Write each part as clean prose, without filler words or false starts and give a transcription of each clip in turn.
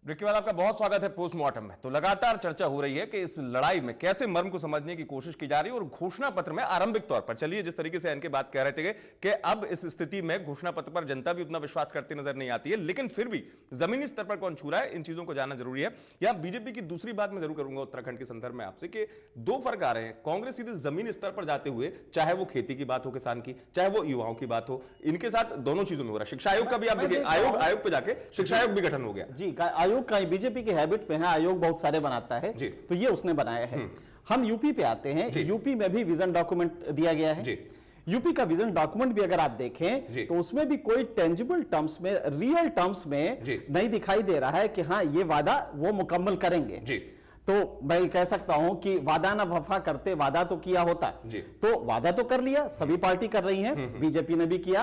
Break के बाद आपका बहुत स्वागत है पोस्टमार्टम में। तो लगातार चर्चा हो रही है कि इस लड़ाई में कैसे मर्म को समझने की कोशिश की जा रही है और घोषणा पत्र में आरंभिक तौर पर चलिए जिस तरीके से इनके बात कह रहे थे कि अब इस स्थिति में घोषणा पत्र पर जनता भी उतना विश्वास करती नजर नहीं आती है, लेकिन फिर भी जमीनी स्तर पर कौन छू रहा है इन चीजों को जानना जरूरी है। यहां बीजेपी की दूसरी बात मैं जरूर करूंगा उत्तराखंड के संदर्भ में आपसे कि दो फर्क आ रहे हैं। कांग्रेस सीधे जमीनी स्तर पर जाते हुए, चाहे वो खेती की बात हो किसान की, चाहे वो युवाओं की बात हो, इनके साथ दोनों चीजों में हो रहा है। शिक्षा आयोग का भी आप देखिए, आयोग पे जाके शिक्षा आयोग भी गठन हो गया जी। आयोग का बीजेपी की हैबिट में है, आयोग बहुत सारे बनाता है तो ये उसने बनाया है। हम यूपी पे आते हैं, यूपी में भी विजन डॉक्यूमेंट दिया गया है। यूपी का विजन डॉक्यूमेंट भी अगर आप देखें तो उसमें भी कोई टेंजिबल टर्म्स में, रियल टर्म्स में नहीं दिखाई दे रहा है कि हाँ ये वादा वो मुकम्मल करेंगे। तो मैं कह सकता हूं कि वादा ना वफा करते, वादा तो किया होता, तो वादा तो कर लिया, सभी पार्टी कर रही हैं, बीजेपी ने भी किया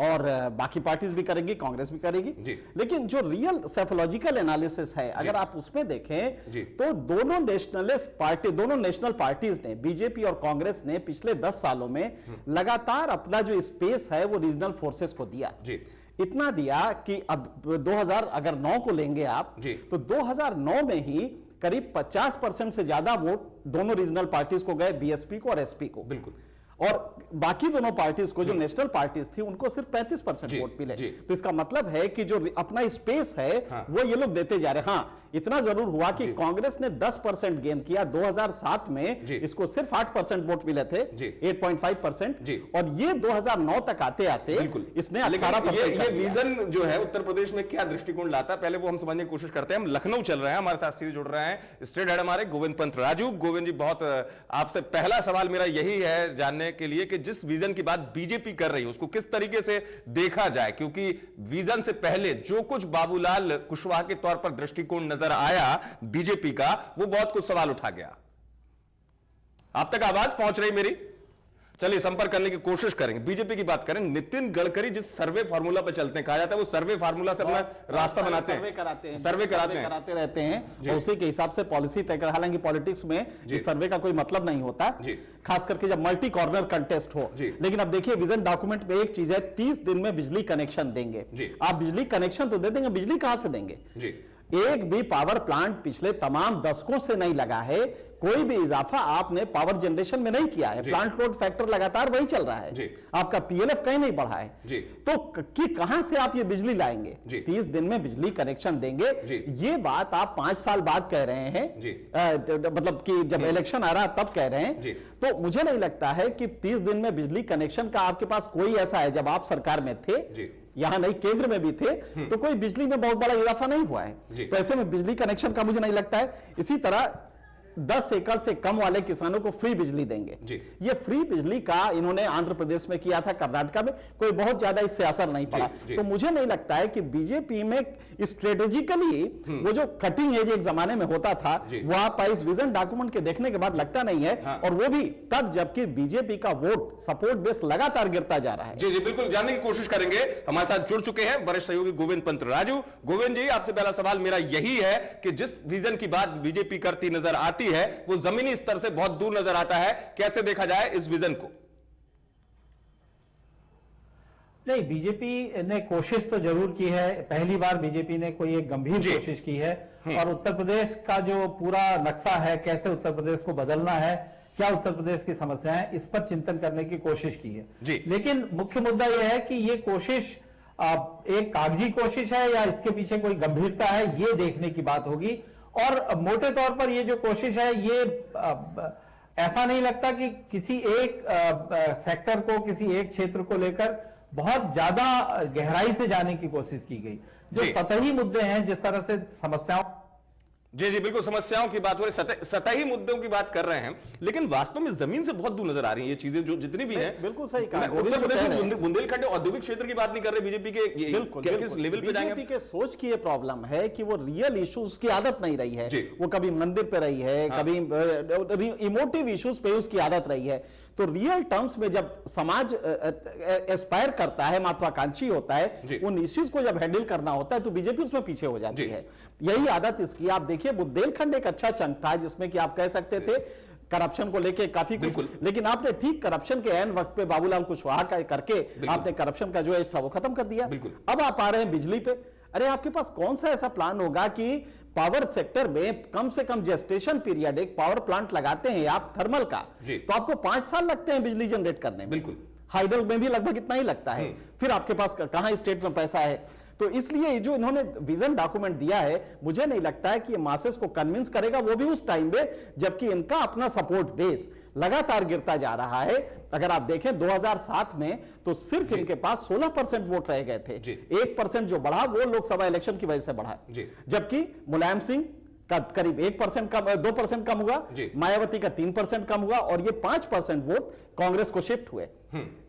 और बाकी पार्टीज भी करेंगी, कांग्रेस भी करेगी। लेकिन जो रियल साइकोलॉजिकल एनालिसिस है अगर आप उसमें देखें तो दोनों नेशनल पार्टीज ने, बीजेपी और कांग्रेस ने पिछले 10 सालों में लगातार अपना जो स्पेस है वो रीजनल फोर्सेस को दिया। इतना दिया कि अब 2009 को लेंगे आप तो 2009 में ही करीब 50% से ज्यादा वोट दोनों रीजनल पार्टीज को गए, बीएसपी को और एसपी को। बिल्कुल। और बाकी दोनों पार्टीज को, जो नेशनल पार्टीज थी, उनको सिर्फ 35% वोट मिले। तो इसका मतलब है कि जो अपना स्पेस है वो ये लोग देते जा रहे हैं। हाँ, इतना जरूर हुआ कि कांग्रेस ने 10% गेन किया। 2007 में इसको सिर्फ 8% वोट मिले थे, 8.5%, और ये 2009 तक आते आते इसने 18%। ये विजन जो है उत्तर प्रदेश में क्या दृष्टिकोण लाता है, पहले वो हम समझने की कोशिश करते हैं। हम लखनऊ चल रहे हैं, हमारे साथ सीधे जुड़ रहे हैं स्टेट हेड हमारे गोविंद पंत राजू। गोविंद जी, बहुत आपसे पहला सवाल मेरा यही है जानने के लिए कि जिस विजन की बात बीजेपी कर रही है उसको किस तरीके से देखा जाए, क्योंकि विजन से पहले जो कुछ बाबूलाल कुशवाहा के तौर पर दृष्टिकोण नजर आया बीजेपी का, वो बहुत कुछ सवाल उठा गया। आप तक आवाज पहुंच रही मेरी? चलिए संपर्क करने की कोशिश करेंगे। बीजेपी की बात करें, नितिन गडकरी जिस सर्वे फार्मूला पर चलते हैं, कहा जाता है वो सर्वे फार्मूला से अपना रास्ता बनाते हैं, सर्वे कराते रहते हैं और उसी के हिसाब से पॉलिसी तय कर। हालांकि पॉलिटिक्स में इस सर्वे का कोई मतलब नहीं होता, खास करके जब मल्टी कॉर्नर कंटेस्ट हो। लेकिन अब देखिए विजन डॉक्यूमेंट में एक चीज है, 30 दिन में बिजली कनेक्शन देंगे। आप बिजली कनेक्शन तो दे देंगे, बिजली कहां से देंगे? एक भी पावर प्लांट पिछले तमाम दशकों से नहीं लगा है, कोई भी इजाफा आपने पावर जनरेशन में नहीं किया है, प्लांट लोड फैक्टर लगातार वही चल रहा है, आपका पीएलएफ कहीं नहीं बढ़ा है। तो कि कहां से आप ये बिजली लाएंगे? 30 दिन में बिजली कनेक्शन देंगे, ये बात आप 5 साल बाद कह रहे हैं, मतलब कि जब इलेक्शन आ रहा तब कह रहे हैं। तो मुझे नहीं लगता है कि 30 दिन में बिजली कनेक्शन का आपके पास कोई ऐसा है, जब आप सरकार में थे, यहां नहीं केंद्र में भी थे, तो कोई बिजली में बहुत बड़ा इजाफा नहीं हुआ है। तो ऐसे में बिजली कनेक्शन का मुझे नहीं लगता है। इसी तरह 10 एकड़ से कम वाले किसानों को फ्री बिजली देंगे। ये फ्री बिजली का इन्होंने आंध्र प्रदेश में किया था, कर्नाटक में कोई बहुत ज्यादा इससे असर नहीं पड़ा। तो मुझे नहीं लगता है कि बीजेपी में स्ट्रेटेजिकली वो जो कटिंग एज एक जमाने में होता था वो आप इस विजन डॉक्यूमेंट के देखने के बाद लगता नहीं है। और वो भी तब जबकि बीजेपी का वोट सपोर्ट बेस लगातार गिरता जा रहा है। जी बिल्कुल, जानने की कोशिश करेंगे। हमारे साथ जुड़ चुके हैं वरिष्ठ सहयोगी गोविंद पंत राजू। गोविंद जी, आपसे पहला सवाल मेरा यही है कि जिस विजन की बात बीजेपी करती नजर आती है वो जमीनी स्तर से बहुत दूर नजर आता है, कैसे देखा जाए इस विजन को? नहीं, बीजेपी ने कोशिश तो जरूर की है। पहली बार बीजेपी ने कोई एक गंभीर कोशिश की है और उत्तर प्रदेश का जो पूरा नक्शा है, कैसे उत्तर प्रदेश को बदलना है, क्या उत्तर प्रदेश की समस्याएं, इस पर चिंतन करने की कोशिश की है। लेकिन मुख्य मुद्दा यह है कि ये कोशिश एक कागजी कोशिश है या इसके पीछे कोई गंभीरता है, ये देखने की बात होगी। और मोटे तौर पर ये जो कोशिश है, ये ऐसा नहीं लगता कि किसी एक सेक्टर को, किसी एक क्षेत्र को लेकर बहुत ज्यादा गहराई से जाने की कोशिश की गई। जो सतही मुद्दे हैं, जिस तरह से समस्याओं, जी बिल्कुल, समस्याओं की बात हो रही, सतही मुद्दों की बात कर रहे हैं, लेकिन वास्तव में जमीन से बहुत दूर नजर आ रही हैं ये चीजें जो जितनी भी हैं। बिल्कुल सही कहा। उत्तर प्रदेश में बुंदेलखंड औद्योगिक क्षेत्र की बात नहीं कर रहे बीजेपी के, किस लेवल पे जाएंगे? बीजेपी के सोच की ये प्रॉब्लम है कि वो रियल इश्यूज की आदत नहीं रही है। वो कभी मंदिर पे रही है, कभी इमोटिव इश्यूज पे उसकी आदत रही है। तो रियल टर्म्स में जब समाज एस्पायर करता है, महत्वाकांक्षी होता है, उन इश्यूज को जब हैंडल करना होता है तो बीजेपी उसमें पीछे हो जाती है। यही आदत इसकी। आप देखिए बुंदेलखंड एक अच्छा चंक था जिसमें कि आप कह सकते थे करप्शन को लेके काफी कुछ, लेकिन आपने ठीक करप्शन के एन वक्त पे बाबूलाल कुशवाहा का करके आपने करप्शन का जो एज था वो खत्म कर दिया। अब आप आ रहे हैं बिजली पे। अरे आपके पास कौन सा ऐसा प्लान होगा कि पावर सेक्टर में कम से कम जेस्टेशन पीरियड, एक पावर प्लांट लगाते हैं आप थर्मल का, तो आपको 5 साल लगते हैं बिजली जनरेट करने में। बिल्कुल, हाइडल में भी लगभग इतना ही लगता है। फिर आपके पास कहां स्टेट में पैसा है? तो इसलिए जो इन्होंने विजन डॉक्यूमेंट दिया है, मुझे नहीं लगता है कि ये मासेस को कन्विंस करेगा, वो भी उस टाइम में जबकि इनका अपना सपोर्ट बेस लगातार गिरता जा रहा है। अगर आप देखें 2007 में तो सिर्फ इनके पास 16% वोट रह गए थे। 1% जो बढ़ा वो लोकसभा इलेक्शन की वजह से बढ़ा, जबकि मुलायम सिंह का करीब 1% कम, 2% कम हुआ, मायावती का 3% कम हुआ, और ये 5% वोट कांग्रेस को शिफ्ट हुए।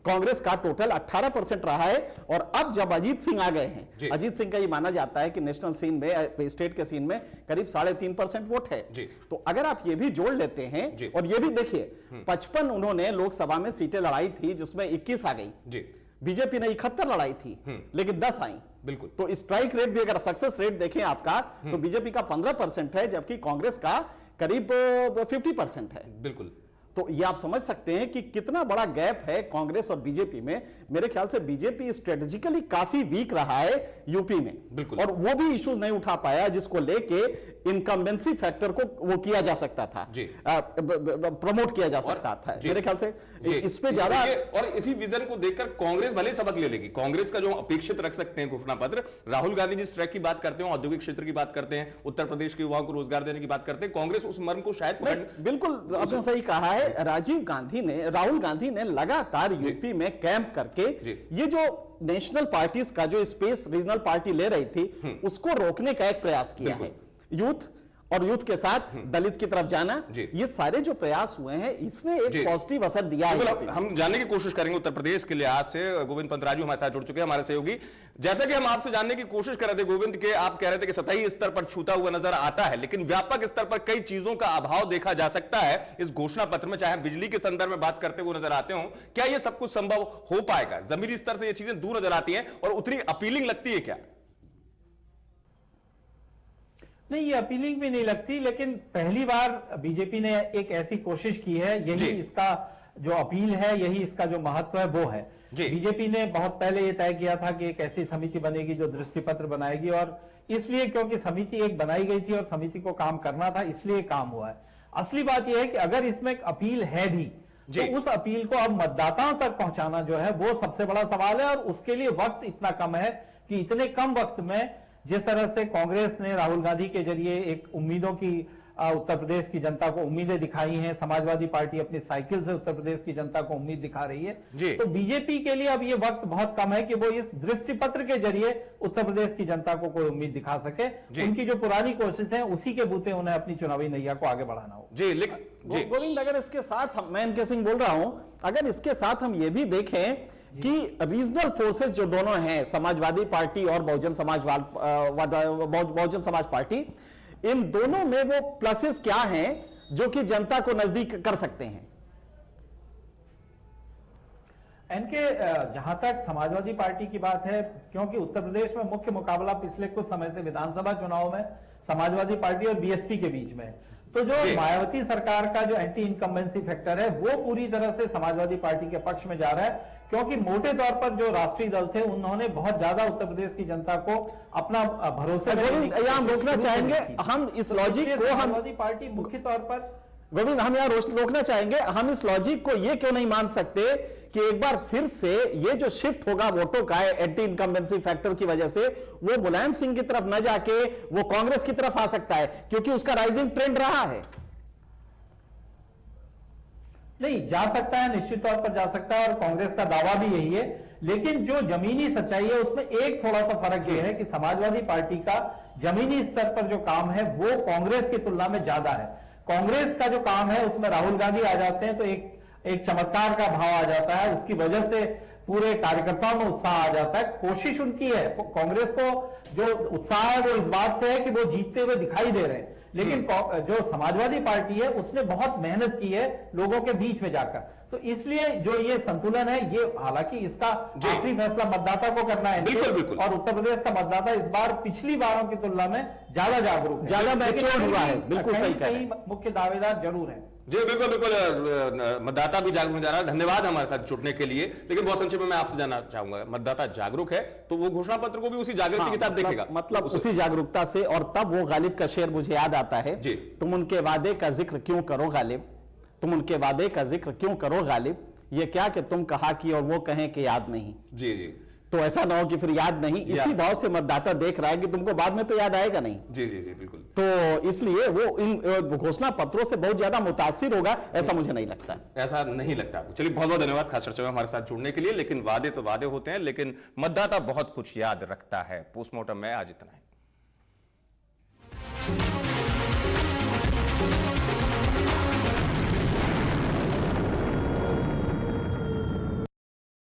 कांग्रेस का टोटल 18% रहा है। और अब जब अजीत सिंह आ गए हैं, अजीत सिंह का ये माना जाता है कि नेशनल सीन में, स्टेट के सीन में करीब 3.5% वोट है। तो अगर आप ये भी जोड़ लेते हैं, और ये भी देखिए 55 उन्होंने लोकसभा में सीटें लड़ाई थी जिसमें 21 आ गई, बीजेपी ने 71 लड़ाई थी लेकिन 10 आई। बिल्कुल, तो स्ट्राइक रेट भी अगर सक्सेस रेट देखें आपका तो बीजेपी का 15% है जबकि कांग्रेस का करीब 50% है। बिल्कुल, तो ये आप समझ सकते हैं कि कितना बड़ा गैप है कांग्रेस और बीजेपी में। मेरे ख्याल से बीजेपी स्ट्रेटेजिकली काफी वीक रहा है यूपी में। बिल्कुल, और वो भी इश्यूज नहीं उठा पाया जिसको लेके इनकम्बेंसी फैक्टर को वो किया जा सकता था, प्रमोट किया जा सकता था। मेरे ख्याल से इस पे ज्यादा, और इसी विजन को देखकर कांग्रेस भले सबक ले लेगी। कांग्रेस का जो अपेक्षित रख सकते हैं घोषणा पत्र, राहुल गांधी जिस ट्रैक की बात करते हैं, औद्योगिक क्षेत्र की बात करते हैं, उत्तर प्रदेश के युवाओं को रोजगार देने की बात करते हैं, कांग्रेस उस मर्म को शायद बिल्कुल आपने सही कहा है। राहुल गांधी ने लगातार यूपी में कैंप करके ये जो नेशनल पार्टीज का जो स्पेस रीजनल पार्टी ले रही थी उसको रोकने का एक प्रयास किया है। यूथ के साथ दलित की तरफ जाना, ये सारे जो प्रयास हुए हैं इसने एक पॉजिटिव असर दिया है। हम जानने की कोशिश करेंगे उत्तर प्रदेश के लिहाज से। गोविंद पंत राजू हमारे साथ जुड़ चुके हैं, हमारे सहयोगी। जैसा कि हम आपसे जानने की कोशिश कर रहे थे गोविंद के, आप कह रहे थे कि सतही स्तर पर छूता हुआ नजर आता है, लेकिन व्यापक स्तर पर कई चीजों का अभाव देखा जा सकता है इस घोषणा पत्र में, चाहे बिजली के संदर्भ में बात करते हुए नजर आते हो। क्या ये सब कुछ संभव हो पाएगा? जमीनी स्तर से ये चीजें दूर नजर आती हैं और उतनी अपीलिंग लगती है क्या? नहीं, ये अपीलिंग भी नहीं लगती, लेकिन पहली बार बीजेपी ने एक ऐसी कोशिश की है। यही इसका जो अपील है, यही इसका जो महत्व है वो है। बीजेपी ने बहुत पहले ये तय किया था कि एक ऐसी समिति बनेगी जो दृष्टि पत्र बनाएगी, और इसलिए क्योंकि समिति एक बनाई गई थी और समिति को काम करना था, इसलिए काम हुआ है। असली बात यह है कि अगर इसमें एक अपील है भी तो उस अपील को अब मतदाताओं तक पहुंचाना जो है वो सबसे बड़ा सवाल है। और उसके लिए वक्त इतना कम है कि इतने कम वक्त में जिस तरह से कांग्रेस ने राहुल गांधी के जरिए एक उम्मीदों की उत्तर प्रदेश की जनता को उम्मीदें दिखाई हैं, समाजवादी पार्टी अपनी साइकिल से उत्तर प्रदेश की जनता को उम्मीद दिखा रही है, तो बीजेपी के लिए अब ये वक्त बहुत कम है कि वो इस दृष्टि पत्र के जरिए उत्तर प्रदेश की जनता को कोई उम्मीद दिखा सके। उनकी जो पुरानी कोशिश है उसी के बूते उन्हें अपनी चुनावी नैया को आगे बढ़ाना हो। गोविंद, अगर इसके साथ मैं एनके सिंह बोल रहा हूं, अगर इसके साथ हम ये भी देखें कि रीजनल फोर्सेस जो दोनों हैं, समाजवादी पार्टी और बहुजन समाज पार्टी, इन दोनों में वो प्लसेस क्या हैं जो कि जनता को नजदीक कर सकते हैं? इनके जहां तक समाजवादी पार्टी की बात है, क्योंकि उत्तर प्रदेश में मुख्य मुकाबला पिछले कुछ समय से विधानसभा चुनाव में समाजवादी पार्टी और बीएसपी के बीच में, तो जो मायावती सरकार का जो एंटी इनकम्बेंसी फैक्टर है वो पूरी तरह से समाजवादी पार्टी के पक्ष में जा रहा है। क्योंकि मोटे तौर पर जो राष्ट्रीय दल थे उन्होंने बहुत ज्यादा उत्तर प्रदेश की जनता को अपना भरोसे में रोकना चाहेंगे हम इस लॉजिक को। समाजवादी पार्टी मुख्य तौर पर, गोविंद, हम यहाँ रोकना चाहेंगे, हम इस लॉजिक को ये क्यों नहीं मान सकते कि एक बार फिर से ये जो शिफ्ट होगा वोटों का एंटी इनकम्बेंसी फैक्टर की वजह से, वो मुलायम सिंह की तरफ न जाके वो कांग्रेस की तरफ आ सकता है, क्योंकि उसका राइजिंग ट्रेंड रहा है। नहीं, जा सकता है, निश्चित तौर पर जा सकता है, और कांग्रेस का दावा भी यही है। लेकिन जो जमीनी सच्चाई है उसमें एक थोड़ा सा फर्क यह है कि समाजवादी पार्टी का जमीनी स्तर पर जो काम है वो कांग्रेस की तुलना में ज्यादा है। कांग्रेस का जो काम है उसमें राहुल गांधी आ जाते हैं तो एक चमत्कार का भाव आ जाता है, उसकी वजह से पूरे कार्यकर्ताओं में उत्साह आ जाता है। कोशिश उनकी है, कांग्रेस को जो उत्साह है वो इस बात से है कि वो जीतते हुए दिखाई दे रहे हैं, लेकिन जो समाजवादी पार्टी है उसने बहुत मेहनत की है लोगों के बीच में जाकर। तो इसलिए जो ये संतुलन है, ये हालांकि इसका आखिरी फैसला मतदाता को करना है। बिल्कुल। और उत्तर प्रदेश का मतदाता इस बार पिछली बारों की तुलना में ज्यादा जागरूक है, ज्यादा मैच्योर हुआ है। बिल्कुल सही, कई मुख्य दावेदार जरूर है। जी बिल्कुल बिल्कुल, मतदाता भी जागरूक जा रहा है। धन्यवाद हमारे साथ जुड़ने के लिए। लेकिन बहुत संक्षेप में मैं आपसे जानना चाहूंगा, मतदाता जागरूक है तो वो घोषणा पत्र को भी उसी जागृति के साथ देखेगा, मतलब उसी जागरूकता से। और तब वो गालिब का शेर मुझे याद आता है, तुम उनके वादे का जिक्र क्यों करो गालिब, तुम उनके वादे का जिक्र क्यों करो गालिब, ये क्या कि तुम कहा कि और वो कहें कि याद नहीं। जी जी, तो ऐसा ना हो कि फिर याद नहीं, इसी भाव से मतदाता देख रहा है कि तुमको बाद में तो याद आएगा नहीं। जी जी जी बिल्कुल। तो इसलिए वो इन घोषणा पत्रों से बहुत ज्यादा मुतासिर होगा, ऐसा मुझे नहीं लगता। ऐसा नहीं लगता। चलिए बहुत बहुत धन्यवाद खास चर्चा में हमारे साथ जुड़ने के लिए। लेकिन वादे तो वादे होते हैं, लेकिन मतदाता बहुत कुछ याद रखता है। पोस्टमार्टम में आज इतना है।